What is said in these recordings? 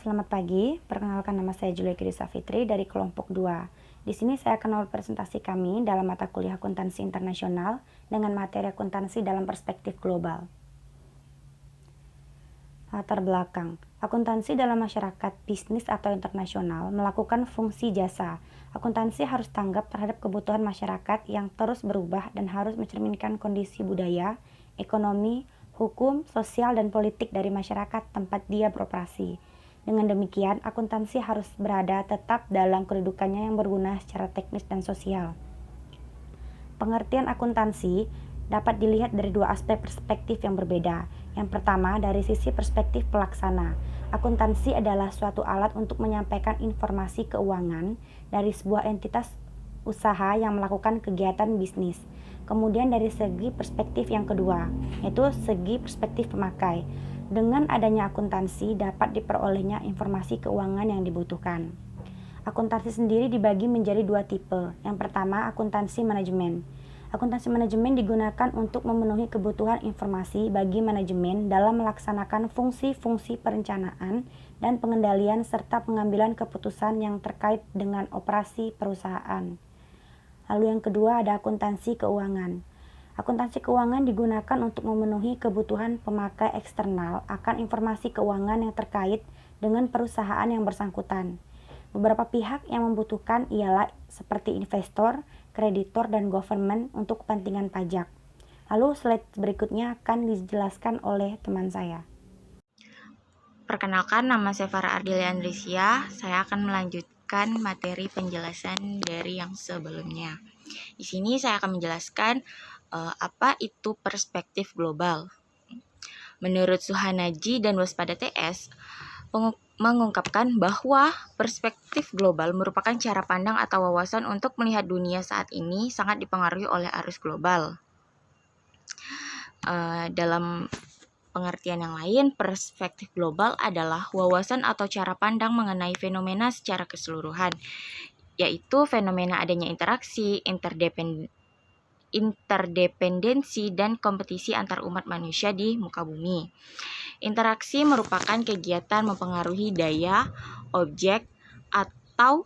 Selamat pagi, perkenalkan nama saya Julia Kirisa Fitri dari kelompok 2. Di sini saya akan presentasi kami dalam mata kuliah akuntansi internasional dengan materi akuntansi dalam perspektif global. Latar belakang, akuntansi dalam masyarakat, bisnis atau internasional melakukan fungsi jasa. Akuntansi harus tanggap terhadap kebutuhan masyarakat yang terus berubah dan harus mencerminkan kondisi budaya, ekonomi, hukum, sosial, dan politik dari masyarakat tempat dia beroperasi. Dengan demikian, akuntansi harus berada tetap dalam kedudukannya yang berguna secara teknis dan sosial. Pengertian akuntansi dapat dilihat dari dua aspek perspektif yang berbeda. Yang pertama, dari sisi perspektif pelaksana. Akuntansi adalah suatu alat untuk menyampaikan informasi keuangan dari sebuah entitas usaha yang melakukan kegiatan bisnis. Kemudian dari segi perspektif yang kedua, yaitu segi perspektif pemakai. Dengan adanya akuntansi dapat diperolehnya informasi keuangan yang dibutuhkan. Akuntansi sendiri dibagi menjadi dua tipe. Yang pertama, akuntansi manajemen. Akuntansi manajemen digunakan untuk memenuhi kebutuhan informasi bagi manajemen dalam melaksanakan fungsi-fungsi perencanaan dan pengendalian serta pengambilan keputusan yang terkait dengan operasi perusahaan. Lalu yang kedua ada akuntansi keuangan. Akuntansi keuangan digunakan untuk memenuhi kebutuhan pemakai eksternal akan informasi keuangan yang terkait dengan perusahaan yang bersangkutan. Beberapa pihak yang membutuhkan ialah seperti investor, kreditor, dan government untuk kepentingan pajak. Lalu slide berikutnya akan dijelaskan oleh teman saya. Perkenalkan, nama saya Farah Ardelia Andresia. Saya akan melanjutkan materi penjelasan dari yang sebelumnya. Di sini saya akan menjelaskan apa itu perspektif global. Menurut Suhanaji dan Waspada TS, mengungkapkan bahwa perspektif global merupakan cara pandang atau wawasan untuk melihat dunia saat ini sangat dipengaruhi oleh arus global. Dalam pengertian yang lain, perspektif global adalah wawasan atau cara pandang mengenai fenomena secara keseluruhan, yaitu fenomena adanya interaksi, interdependensi, dan kompetisi antar umat manusia di muka bumi. Interaksi merupakan kegiatan mempengaruhi daya, objek, atau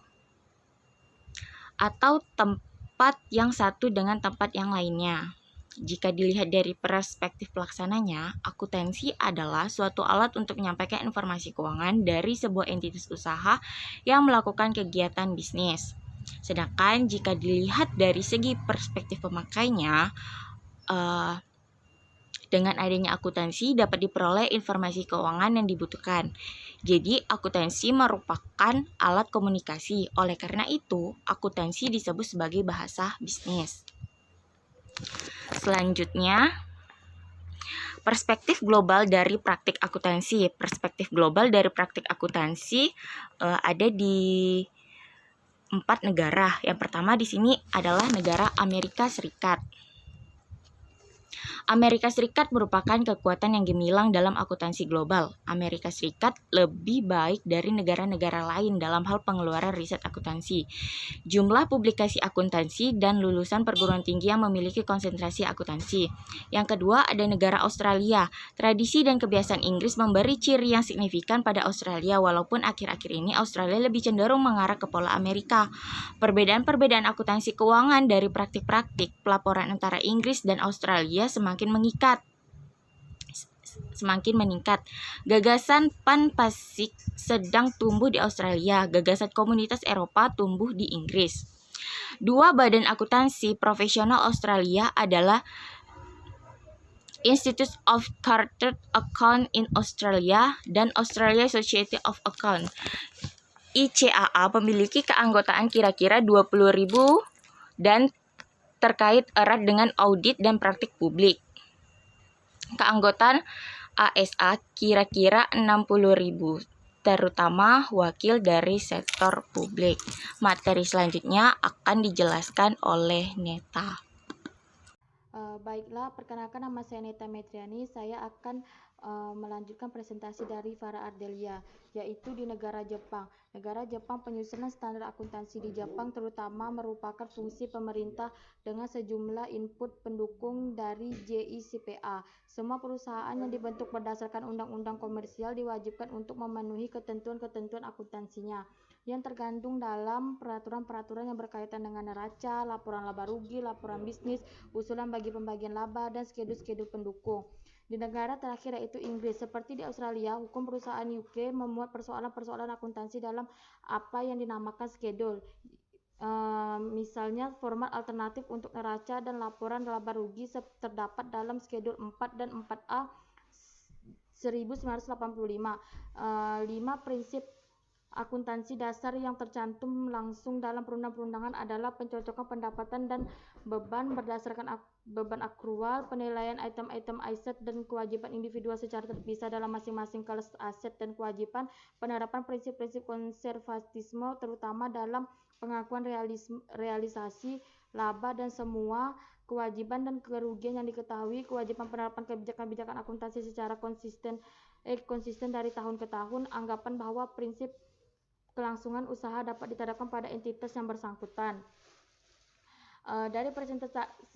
tempat yang satu dengan tempat yang lainnya. Jika dilihat dari perspektif pelaksananya, akuntansi adalah suatu alat untuk menyampaikan informasi keuangan dari sebuah entitas usaha yang melakukan kegiatan bisnis. Sedangkan jika dilihat dari segi perspektif pemakainya, dengan adanya akuntansi dapat diperoleh informasi keuangan yang dibutuhkan. Jadi, akuntansi merupakan alat komunikasi. Oleh karena itu, akuntansi disebut sebagai bahasa bisnis. Selanjutnya, perspektif global dari praktik akuntansi. Perspektif global dari praktik akuntansi ada di 4 negara. Yang pertama di sini adalah negara Amerika Serikat. Amerika Serikat merupakan kekuatan yang gemilang dalam akuntansi global. Amerika Serikat lebih baik dari negara-negara lain dalam hal pengeluaran riset akuntansi. Jumlah publikasi akuntansi dan lulusan perguruan tinggi yang memiliki konsentrasi akuntansi. Yang kedua ada negara Australia. Tradisi dan kebiasaan Inggris memberi ciri yang signifikan pada Australia, walaupun akhir-akhir ini Australia lebih cenderung mengarah ke pola Amerika. Perbedaan-perbedaan akuntansi keuangan dari praktik-praktik pelaporan antara Inggris dan Australia semakin meningkat. Gagasan Pan-Pasifik sedang tumbuh di Australia, gagasan komunitas Eropa tumbuh di Inggris. Dua badan akuntansi profesional Australia adalah Institute of Chartered Accountants in Australia dan Australia Society of Accountants. ICAA memiliki keanggotaan kira-kira 20.000 dan terkait erat dengan audit dan praktik publik. Keanggotaan ASA kira-kira 60.000, terutama wakil dari sektor publik. Materi selanjutnya akan dijelaskan oleh Neta. Baiklah, perkenalkan nama saya Neta Metriani. Saya akan melanjutkan presentasi dari Farah Ardelia, yaitu di negara Jepang. Negara Jepang, penyusunan standar akuntansi di Jepang terutama merupakan fungsi pemerintah dengan sejumlah input pendukung dari JICPA. Semua perusahaan yang dibentuk berdasarkan undang-undang komersial diwajibkan untuk memenuhi ketentuan-ketentuan akuntansinya yang tergandung dalam peraturan-peraturan yang berkaitan dengan neraca, laporan laba rugi, laporan bisnis, usulan bagi pembagian laba, dan skedul-skedul pendukung. Di negara terakhir yaitu Inggris, seperti di Australia, hukum perusahaan UK memuat persoalan-persoalan akuntansi dalam apa yang dinamakan skedul. Misalnya format alternatif untuk neraca dan laporan laba rugi terdapat dalam skedul 4 dan 4A 1985. 5 prinsip akuntansi dasar yang tercantum langsung dalam perundang-perundangan adalah pencocokan pendapatan dan beban berdasarkan beban akrual, penilaian item-item aset dan kewajiban individual secara terpisah dalam masing-masing kelas aset dan kewajiban, penerapan prinsip-prinsip konservatisme terutama dalam pengakuan realisasi laba dan semua kewajiban dan kerugian yang diketahui, kewajiban penerapan kebijakan-kebijakan akuntansi secara konsisten dari tahun ke tahun, anggapan bahwa prinsip kelangsungan usaha dapat diterapkan pada entitas yang bersangkutan. Dari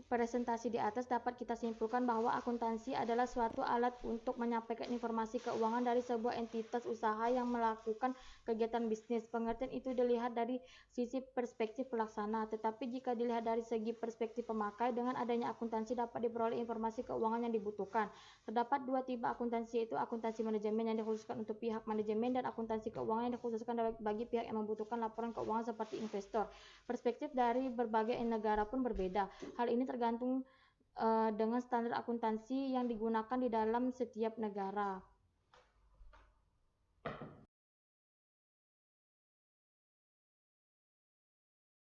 presentasi di atas dapat kita simpulkan bahwa akuntansi adalah suatu alat untuk menyampaikan informasi keuangan dari sebuah entitas usaha yang melakukan kegiatan bisnis. Pengertian itu dilihat dari sisi perspektif pelaksana, tetapi jika dilihat dari segi perspektif pemakai, dengan adanya akuntansi dapat diperoleh informasi keuangan yang dibutuhkan. Terdapat dua tipe akuntansi, yaitu akuntansi manajemen yang dikhususkan untuk pihak manajemen dan akuntansi keuangan yang dikhususkan bagi pihak yang membutuhkan laporan keuangan seperti investor. Perspektif dari berbagai negara pun berbeda. Hal ini tergantung dengan standar akuntansi yang digunakan di dalam setiap negara.